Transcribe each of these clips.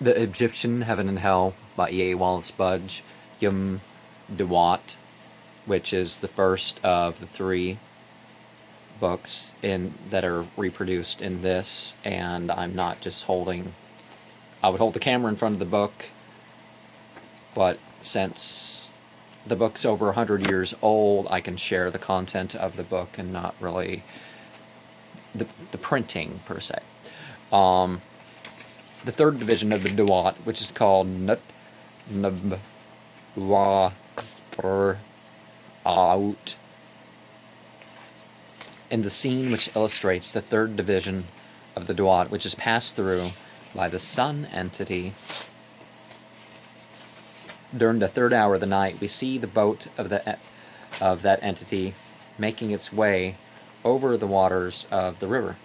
The Egyptian Heaven and Hell by E.A. Wallis Budge 1.3, which is the first of the three books that are reproduced in this, and I'm not just holding... I would hold the camera in front of the book, but since the book's over 100 years old, I can share the content of the book and not really the printing, per se. The third division of the duat, which is called Nut Nub Wa Kspr Out, in the scene which illustrates the third division of the duat, which is passed through by the sun entity. During the third hour of the night, we see the boat of that entity making its way over the waters of the river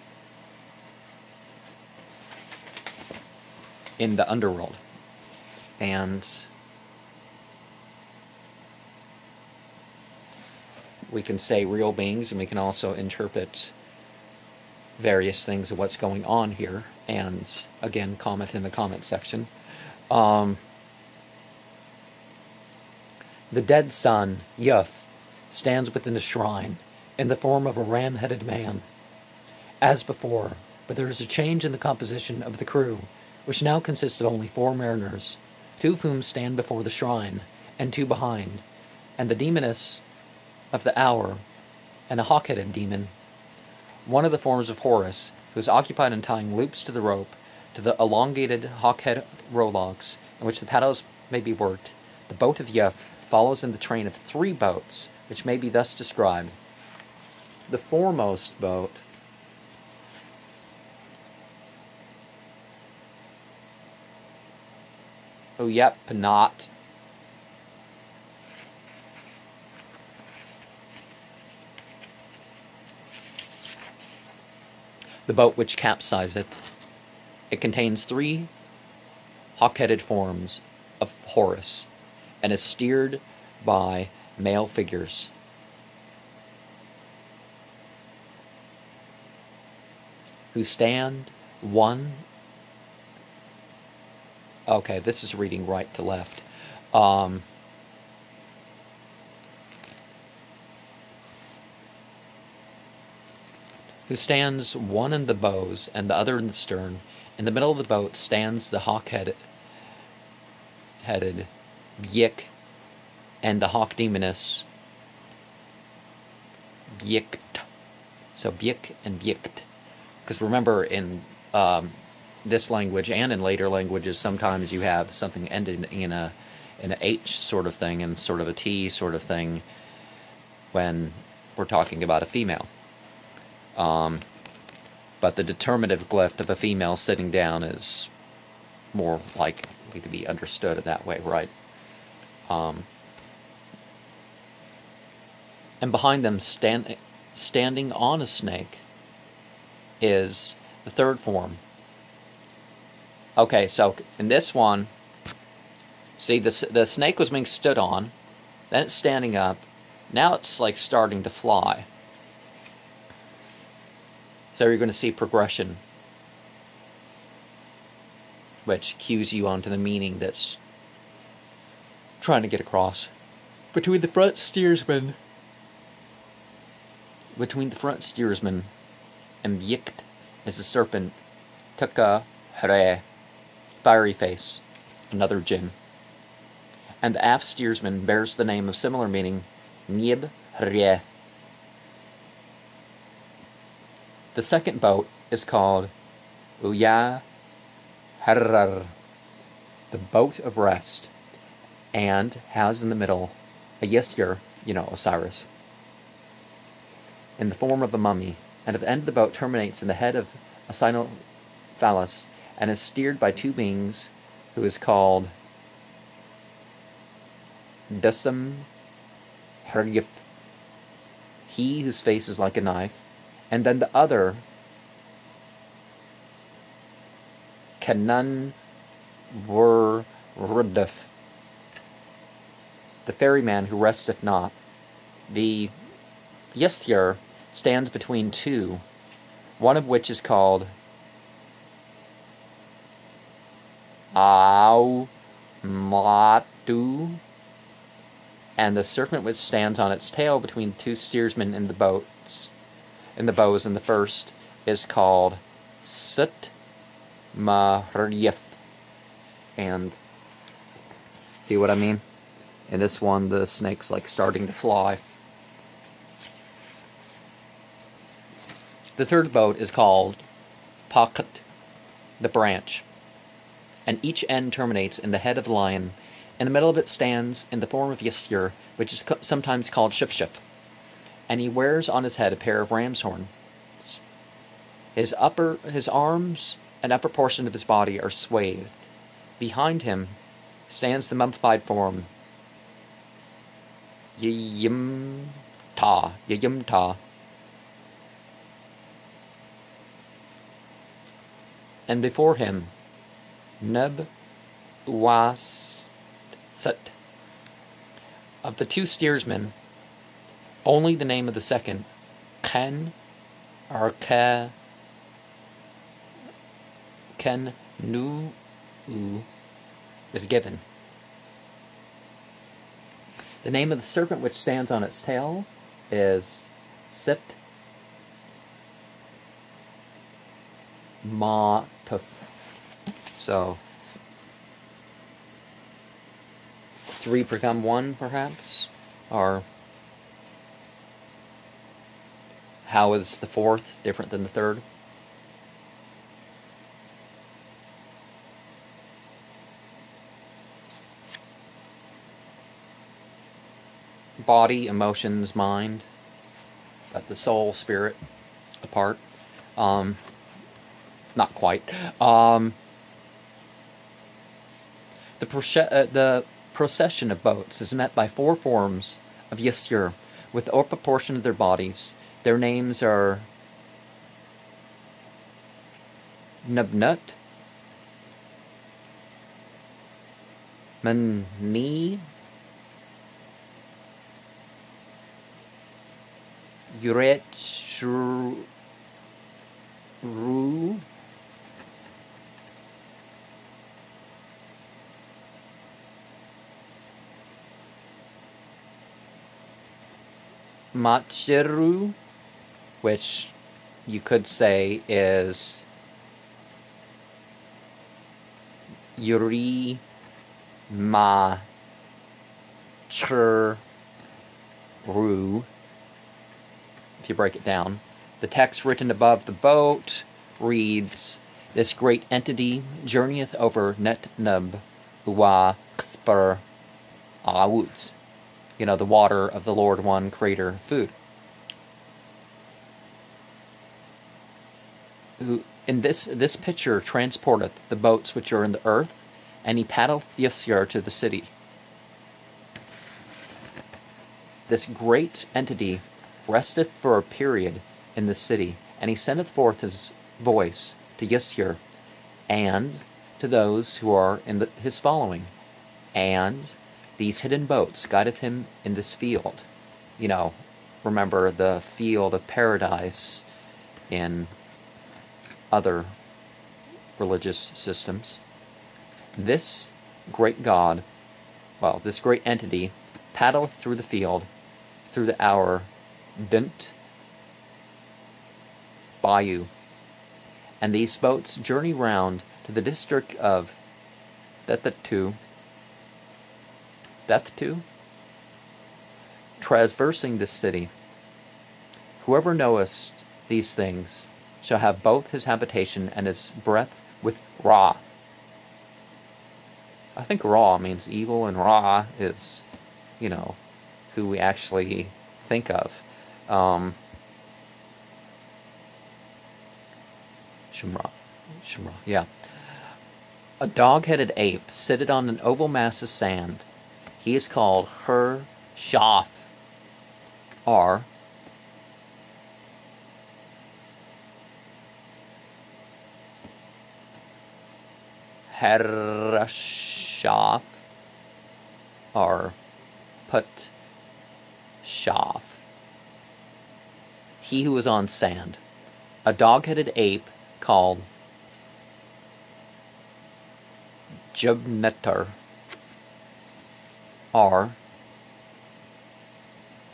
in the underworld. And we can say real beings, and we can also interpret various things of what's going on here, and again, comment in the comment section. The dead sun, Yuf, stands within the shrine in the form of a ram-headed man, as before, but there is a change in the composition of the crew, which now consists of only 4 mariners, 2 of whom stand before the shrine, and 2 behind, and the demoness of the hour, and a hawk-headed demon, one of the forms of Horus, who is occupied in tying loops to the rope to the elongated hawk-head rowlocks in which the paddles may be worked. The boat of Yuf follows in the train of 3 boats, which may be thus described. The foremost boat not. The boat which capsizeth. It contains 3 hawk-headed forms of Horus, and is steered by male figures. Who stand one... Okay, this is reading right to left. Who stands one in the bows and the other in the stern. In the middle of the boat stands the hawk-headed Byik and the hawk demoness Byikt. So Byik and Byikt. Because remember, in this language and in later languages, sometimes you have something ended in an H sort of thing and sort of a T sort of thing when we're talking about a female. But the determinative glyph of a female sitting down is more likely to be understood that way, right? And behind them, standing on a snake, is the third form. Okay, so in this one, see, the snake was being stood on, then it's standing up, now it's like starting to fly. So you're going to see progression, which cues you onto the meaning that's trying to get across. Between the front steersman and Byikt is the serpent Tuka Hre, fiery face, another jinn. And the aft steersman bears the name of similar meaning, Nib Hre. The second boat is called Uya Harar, the boat of rest, and has in the middle a Yesir, Osiris, in the form of a mummy, and at the end of the boat terminates in the head of a cynophallus, and is steered by 2 beings, who is called Dusam Haryif, he whose face is like a knife, and then the other, Kanan Wurduf, the ferryman who resteth not. The Yesir stands between 2, one of which is called alot, and the serpent which stands on its tail between two steersmen in the bows in the first is called Sut Maryef. And see what I mean? In this one, the snake's like starting to fly. The third boat is called Pakat, the branch, and each end terminates in the head of the lion. In the middle of it stands, in the form of Yisur, which is sometimes called Shif, and he wears on his head a pair of ram's horns. His arms and upper portion of his body are swathed. Behind him stands the mummified form Yimta, and before him Neb Was Sut. Of the two steersmen, only the name of the second, Ken or Ken Nu, is given. The name of the serpent which stands on its tail is Sit Ma Tuf. So 3 become 1, perhaps? Or how is the fourth different than the third? Body, emotions, mind, but the soul, spirit, apart. Not quite. The procession of boats is met by 4 forms of Yisur with the upper portion of their bodies. Their names are Nubnut, Mani, Yuretru, Machiru, which you could say is Yuri Machru, if you break it down. The text written above the boat reads, "This great entity journeyeth over Net Nub Uwa Kspar Awut." You know, the water of the Lord One, Creator, food. Who in this picture transporteth the boats which are in the earth, and he paddleth Yisur to the city. This great entity resteth for a period in the city, and he sendeth forth his voice to Yisur, and to those who are in his following, and these hidden boats guideth him in this field. You know, remember the field of paradise in other religious systems. This great God, well, this great entity, paddleth through the field, through the hour, Dunt Bayou, and these boats journey round to the district of Thethatu, traversing this city. Whoever knoweth these things shall have both his habitation and his breath with Ra. I think Ra means evil, and Ra is, you know, who we actually think of. Shimra, yeah. A dog-headed ape sitteth on an oval mass of sand. He is called Her Shaf, or Herashaf, or Put Shaf. He who is on sand. A dog-headed ape called Jubnetar are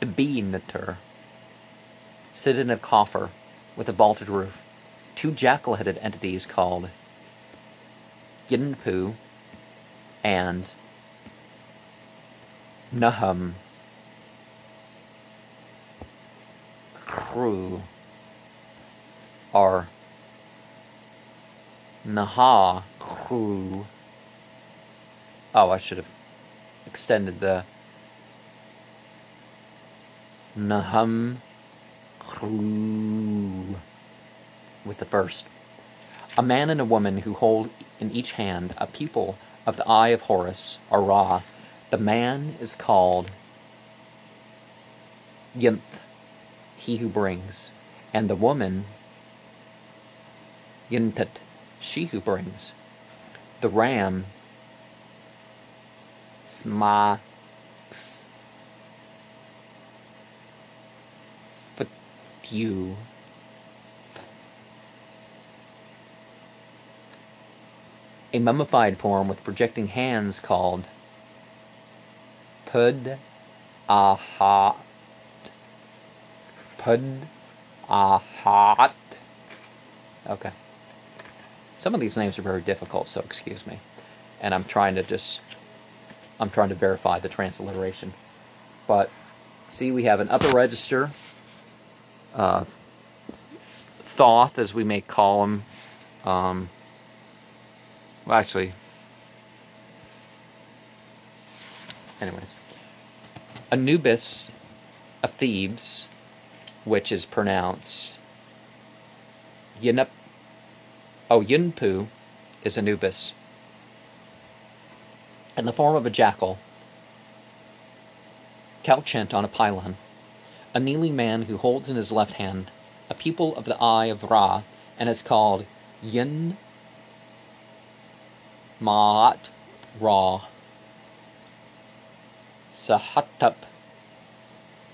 Beenetar sit in a coffer with a vaulted roof. Two jackal-headed entities called Yinpu and Nahum Crew are Naha Crew. Oh, I should have extended the Nahum Crew with the first. A man and a woman who hold in each hand a pupil of the eye of Horus, or Ra. The man is called Yinth, he who brings, and the woman Yintet, she who brings. The ram Smax Ftu. A mummified form with projecting hands called Pud Ahat. Pud Ahat. Okay. Some of these names are very difficult, so excuse me. And I'm trying to verify the transliteration. But see, we have an upper register, Thoth, as we may call him. Well, actually, anyways, Anubis of Thebes, which is pronounced Yinup. Oh, Yinpu is Anubis. In the form of a jackal, couchant on a pylon, a kneeling man who holds in his left hand a pupil of the eye of Ra, and is called Yin Ma'at Ra. Sahatup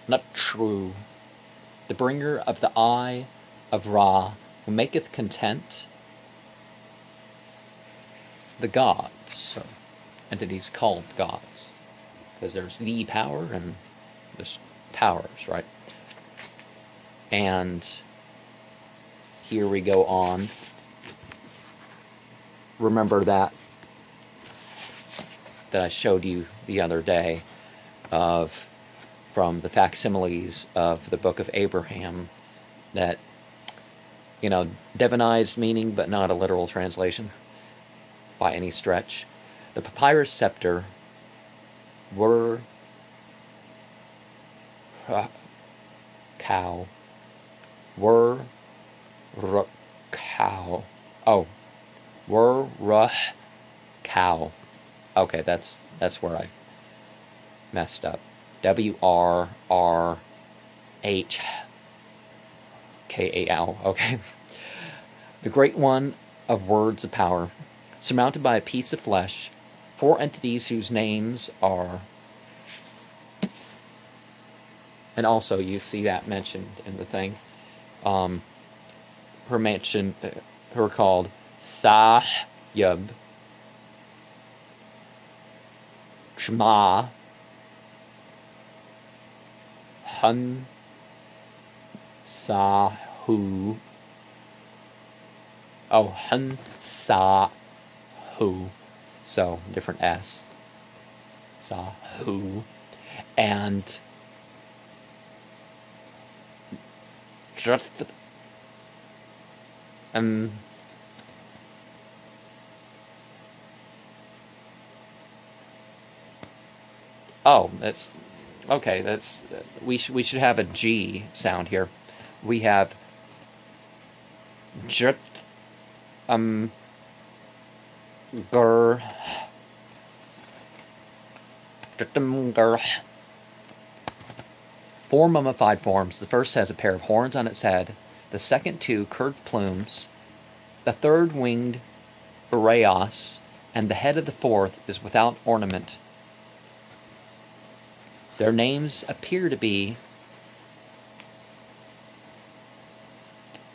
Nutru, the bringer of the eye of Ra, who maketh content the gods. So, entities called gods. Because there's the power and there's powers, right? And here we go on. Remember that I showed you the other day from the facsimiles of the Book of Abraham, that, divinized meaning, but not a literal translation by any stretch. The papyrus scepter were cow. Were cow. Oh, were cow. Okay, that's where I messed up. WRRHKAL. Okay. The great one of words of power, surmounted by a piece of flesh, four entities whose names are, and also you see that mentioned in the thing, her called Sahyab, Shma, Hun, Sahu, Hun, Sahu, so different S, Sahu, and that's okay. That's we should have a G sound here. We have Jut Gur Four mummified forms. The first has a pair of horns on its head, the second two curved plumes, the third winged ureos, and the head of the fourth is without ornament. Their names appear to be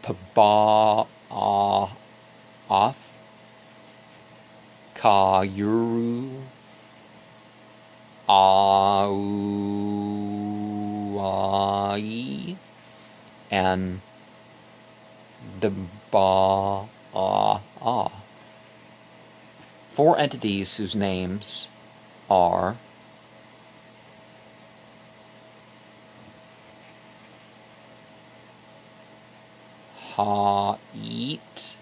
Paba'oth, Kayuru, Auai, and Daba. Four entities whose names are Ha'it,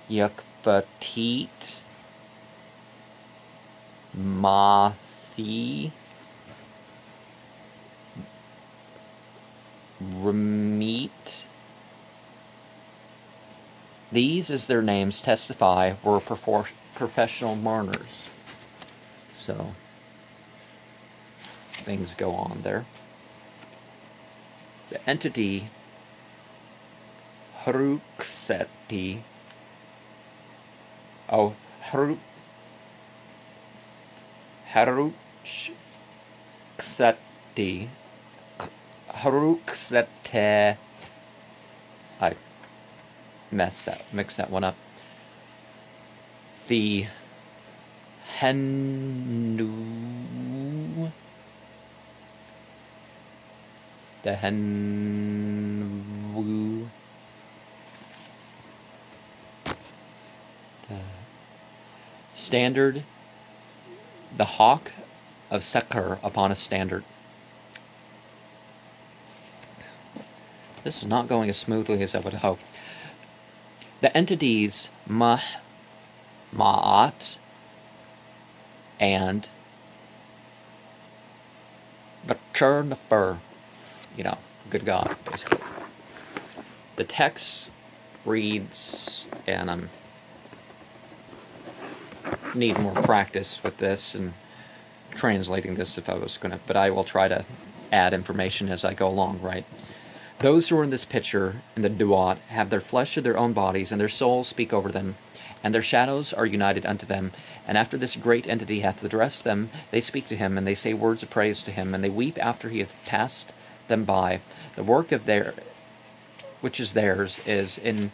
Yukbatit, Mathi, Ramit. These, as their names testify, were professional mourners. So, things go on there. The entity Harukseti, Haruksete, I mixed that one up. The Hennu, standard, the hawk of Sekar upon a standard. This is not going as smoothly as I would hope. The entities Ma'at and Bachurnafer, good God, basically. The text reads, and I'm need more practice with this and translating this if I was going to, but I will try to add information as I go along, right? Those who are in this picture, in the duat, have their flesh of their own bodies, and their souls speak over them, and their shadows are united unto them. And after this great entity hath addressed them, they speak to him, and they say words of praise to him, and they weep after he hath passed them by. The work of which is theirs is in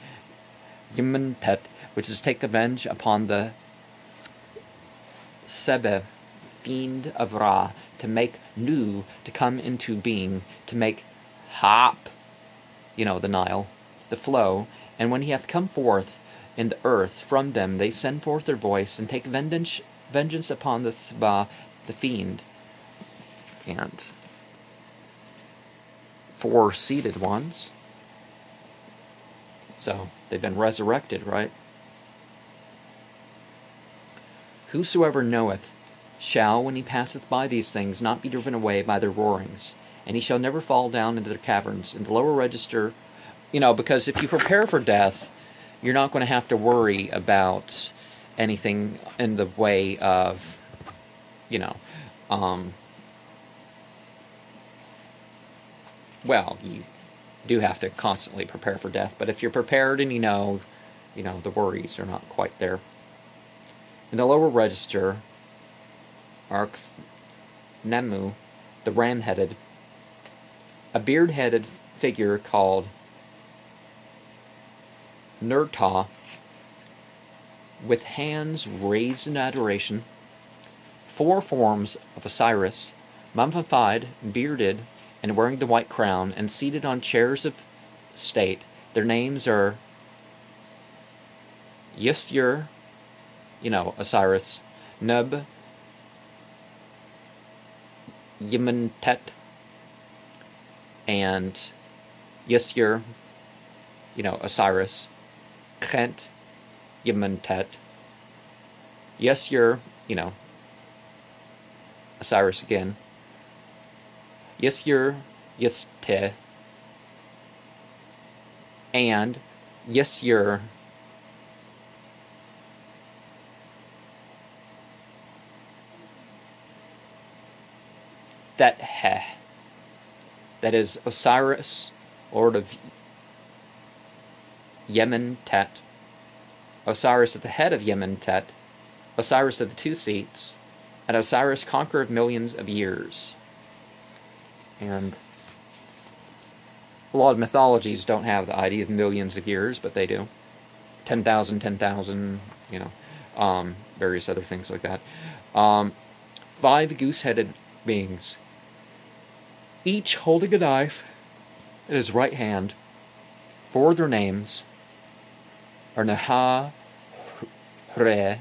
Yimentet, which is take revenge upon the Sebe, fiend of Ra, to make Nu to come into being, to make Hap, the Nile, the flow, and when he hath come forth in the earth from them, they send forth their voice, and take vengeance upon the Seba, the fiend, and four seated ones. So, they've been resurrected, right? Whosoever knoweth shall, when he passeth by these things, not be driven away by their roarings, and he shall never fall down into their caverns. In the lower register, because if you prepare for death, you're not going to have to worry about anything in the way of, well, you do have to constantly prepare for death, but if you're prepared and the worries are not quite there. In the lower register, Nemu, the ram-headed, a beard-headed figure called Nurta, with hands raised in adoration, four forms of Osiris, mummified, bearded, and wearing the white crown, and seated on chairs of state. Their names are Yustur, Osiris, Nub, Yimentet, and Yustur, Osiris, Khent, Yimentet, Yustur, Osiris again, Yustur, Yuste, and Yustur, that is Osiris, Lord of Yementet, Osiris at the head of Yementet, Osiris of the two seats, and Osiris, conqueror of millions of years. And a lot of mythologies don't have the idea of millions of years, but they do. 10,000, 10,000, you know, various other things like that. 5 goose-headed beings, each holding a knife in his right hand. 4 of their names are Naha, Hre,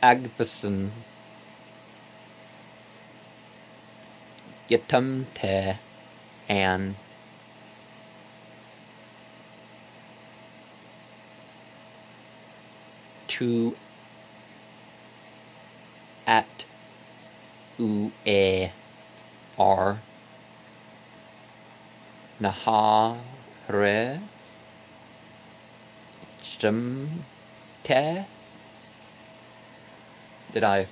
Agbason, Yatumte, and Tu at U E R Nahare Jumte. Did I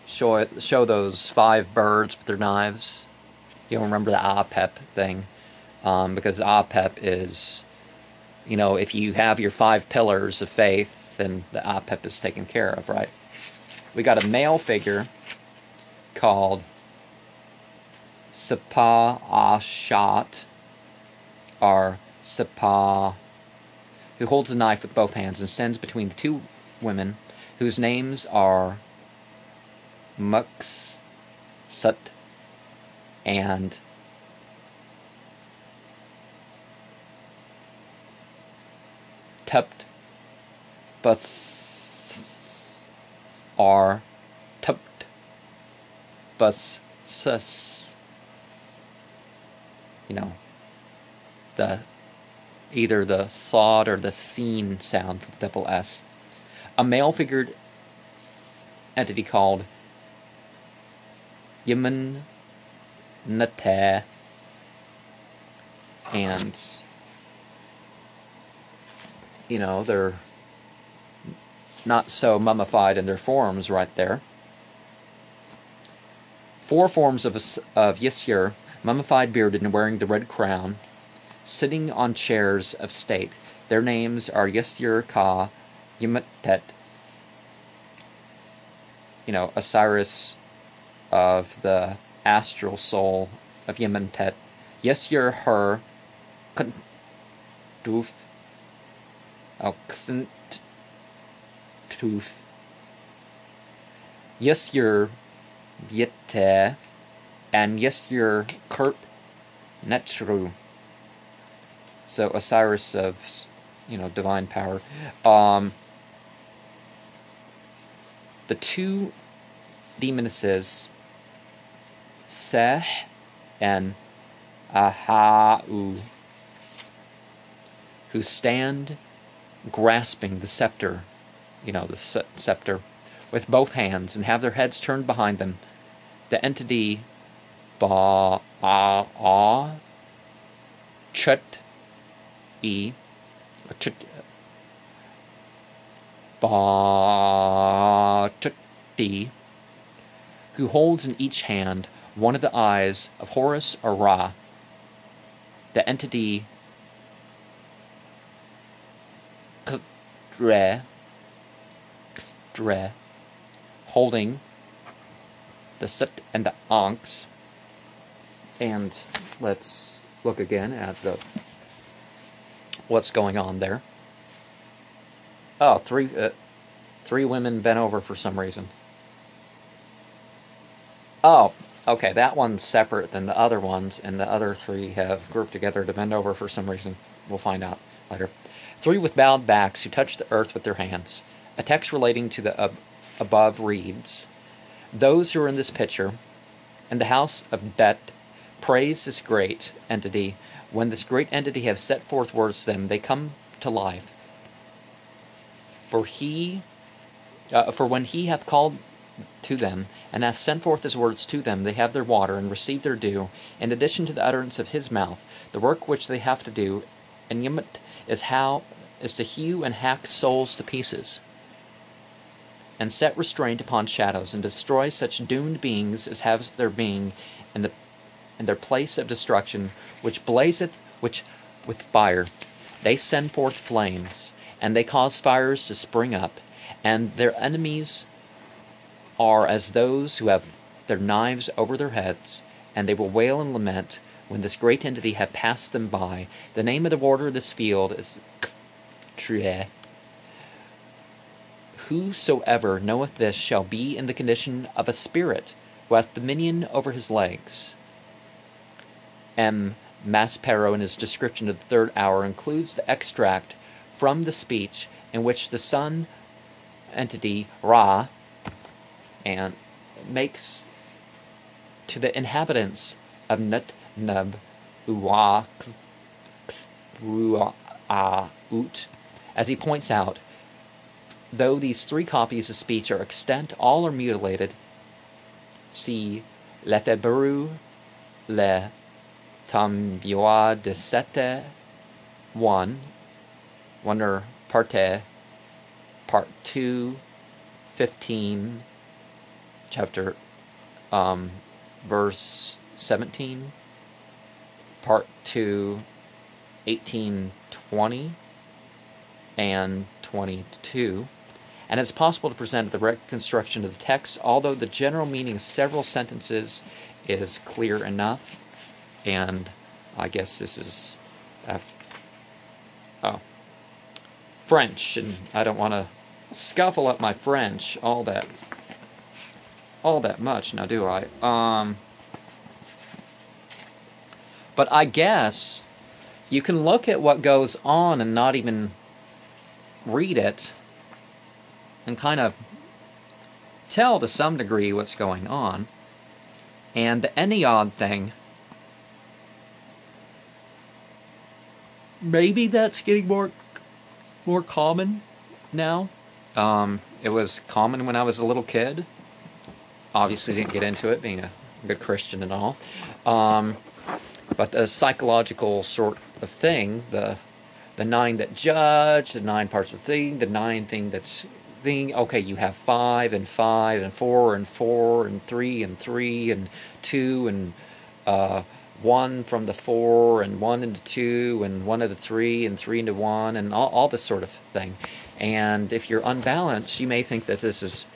show those 5 birds with their knives? You'll remember the Apep thing, because Apep is, you know, if you have your 5 pillars of faith, then the Apep is taken care of, right? We got a male figure called Sapa Ashat, or Sapa, who holds a knife with both hands and stands between the 2 women, whose names are Mux Sut and Tempt Bus are Tempt Bus Sus. You know, the either the sod or the scene sound for the double S. A male figured entity called Yemen Nate, and you know, they're not so mummified in their forms right there. 4 forms of Yesir, mummified, bearded, and wearing the red crown, sitting on chairs of state. Their names are Yesir Ka Yemetet, you know, Osiris of the astral soul of Yementet, Yesir Her Kentuf, Alxent Tuf, Yesir Viete, and Yesir Kurt Netru. So Osiris of, you know, divine power. The 2 demonesses, Seh and Ahau, who stand grasping the scepter, you know, the scepter, with both hands and have their heads turned behind them. The entity Ba-a-a Chut-e Ba-chut-e, who holds in each hand one of the eyes of Horus or Ra. The entity Ktre, holding the Set and the Ankhs. And let's look again at what's going on there. Oh, 3 women bent over for some reason. Oh, okay, that one's separate than the other ones, and the other 3 have grouped together to bend over for some reason. We'll find out later. 3 with bowed backs who touch the earth with their hands. A text relating to the above reads, "Those who are in this picture, and the house of Bet, praise this great entity. When this great entity has set forth words to them, they come to life. For when he hath called to them, and hath sent forth his words to them, they have their water, and receive their due, in addition to the utterance of his mouth. The work which they have to do, and Yemit, is to hew and hack souls to pieces, and set restraint upon shadows, and destroy such doomed beings as have their being in their place of destruction, which blazeth with fire. They send forth flames, and they cause fires to spring up, and their enemies are as those who have their knives over their heads, and they will wail and lament when this great entity had passed them by. The name of the warder of this field is Tre. Whosoever knoweth this shall be in the condition of a spirit who hath dominion over his legs. M. Maspero, in his description of the third hour, includes the extract from the speech in which the sun entity Ra and makes to the inhabitants of Nut Nub Uwa Ut, as he points out, though these three copies of speech are extant, all are mutilated. See Lefebvre Le Tambiois de Sete 1, Wonder Parte, Part 2, 15, chapter, verse 17, Part 2, 18, 20, and 22. And it's possible to present the reconstruction of the text, although the general meaning of several sentences is clear enough. And I guess this is French, and I don't want to scuffle up my French all that much, now do I? But I guess you can look at what goes on and not even read it, and kind of tell to some degree what's going on. And the Ennead thing, maybe that's getting more common now. It was common when I was a little kid. Obviously didn't get into it, being a good Christian and all. But the psychological sort of thing, the 9 that judge, the 9 parts of the thing, the 9 thing that's thing. Okay, you have 5 and 5 and 4 and 4 and 3 and 3 and 2 and 1 from the 4 and 1 into 2 and 1 into 3 and 3 into 1 and all this sort of thing. And if you're unbalanced, you may think that this is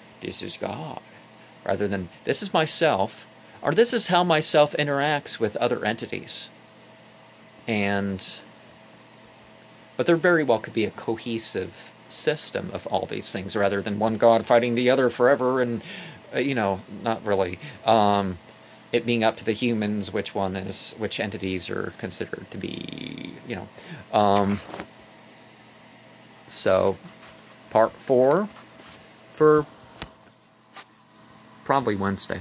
God, rather than this is myself, or this is how myself interacts with other entities. But there very well could be a cohesive system of all these things, rather than one God fighting the other forever, and not really. It being up to the humans which entities are considered to be, So, part 4 for probably Wednesday.